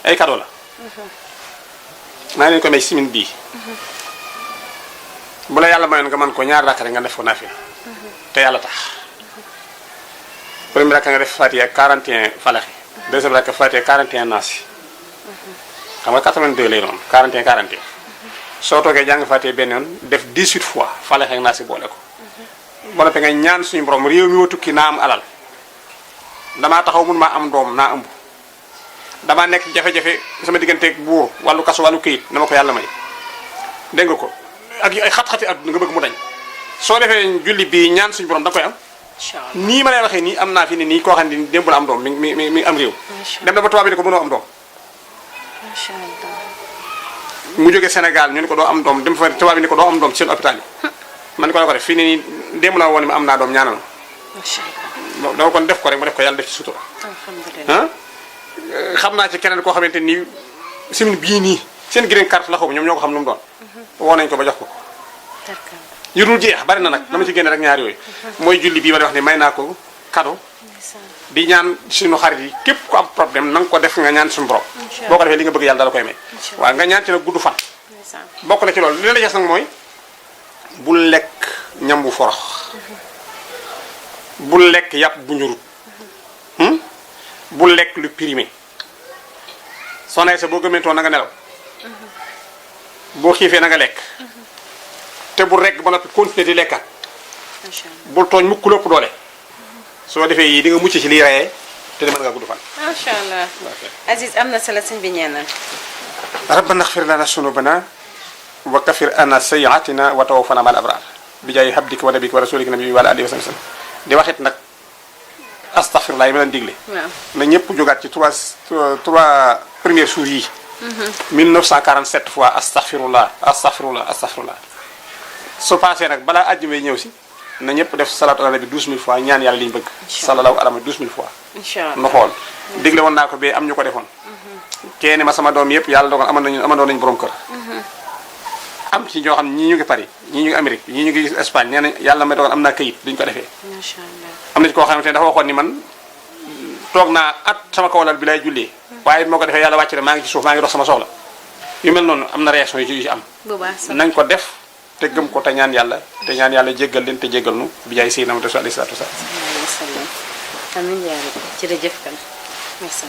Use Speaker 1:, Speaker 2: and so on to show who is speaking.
Speaker 1: ay cadeau la maa leen ko may simin bii bu la yàlla mayoon nga mën ko ñaar rakk rek nga def ko naafila te yàlla tax premier rakk nga def Fatiha 41 falaxi deuxième rakk Fatiha 41 naasi xam nga 82 lay doon 41 41 soo toogee jàng Fatiha benn yoon def 18 fois falaxi ak naasi boole ko ba noppi nga ñaan suñu borom réew mi ma tukki naa am alal damaa taxaw mun maa am doom naa ëmb damaa nekk jafe-jafe sama digganteeg buur wàllu kaso wàllu këyit na ma ko yàlla may dégg nga ko ak ay xat-xati àdduna nga bëgg mu dañ soo defee julli bi ñaan suñu borom da koy am nii ma lay waxee nii am naa fi ne nii koo xam ne démb la am doom mi am réew dem na ba tubaab bi ne ko mënoo am doom
Speaker 2: macha allah.
Speaker 1: mu jógee Sénégal ñu ne ko doo am doom dem fa tubaab bi ne ko doo am doom ci seen hôpital yi man ko la ko def fii ne nii démb la woon ne ma am naa doom ñaanal
Speaker 2: macha
Speaker 1: ma dama kon def ko rek ma def ko yàlla def ci sutura
Speaker 2: alhamdulilah.
Speaker 1: xam naa ci keneen koo xamante ni simin bii nii seen green card la xaw ñoom ñoo ko xam lu mu doon woo nañ ko ba jox ko
Speaker 2: d'accord.
Speaker 1: yu dul jeex bari na nag dama ci génne rek ñaar yooyu mooy julli bii ma di wax ni may naa ko cadeau di ñaan suñu xarit yi képp ku am problème na nga ko def nga ñaan suñu borom boo ko defee li nga bëgg yàlla dala koy may waaw nga ñaan ci nag gudd fan bokk na ci loolu li la jeex nag mooy bul lekk ñam bu forox bul lekk yàpp bu ñurut bul lekk lu périmé soo nee sa boo gëmentoo na nga nelaw boo xiifee na nga lekk te bul rekk ba noppi continuer di lekkat bul tooñ mukk lépp doole soo defee yii di nga mucc ci liy reyee te di mën nga gudd fan
Speaker 2: macha allah. Aziz am na solo sëñ bi ñaanal.
Speaker 1: rabbana xfir lana sunubana wa kafir anna sayiatina wa tawaffana mal abrar bi jaay habdika wa nabika wa rasulika nabi wa alihi wa sallam di waxit nag astaghfirullah yi ma leen digle
Speaker 2: waaw.
Speaker 1: na ñëpp jógaat ci trois premiers jours yi 1947 fois astaghfirullah astaghfirullah astaghfirullah su passé nag balaa àjjuma ñëw si na ñëpp def salatu ala nabi 12000 fois ñaan yàlla li ñu bëgg sallallahu alayhi 12000 fois
Speaker 2: incha allah
Speaker 1: nu xool digle woon naa ko bee am ñu ko defoon kenn ma sama doom yëpp yàlla dogal amandoon nañu borom kër am ci ñoo xam ñii ñu ngi Paris ñii ñu ngi Amérique ñii ñu ngi Espagne nee na yàlla may dogal am naa këyit duñ ko defee
Speaker 2: macha allah.
Speaker 1: am na ci koo xamante ne dafa waxoon ni man toog naa at sama kawlal bi lay jullee waaye moo ko defee yàlla wàcc na maa ngi ci suuf maa ngi dox sama soxla yu mel noonu am na réaction yu ci am
Speaker 2: bu baax
Speaker 1: nañ ko def te gëm ko te ñaan yàlla jéggal leen te jéggal nu bi jaay Seydina Muhammad alayhi salaatu wa salaam
Speaker 2: amiin yaa rabbi jërëjëf kan merci.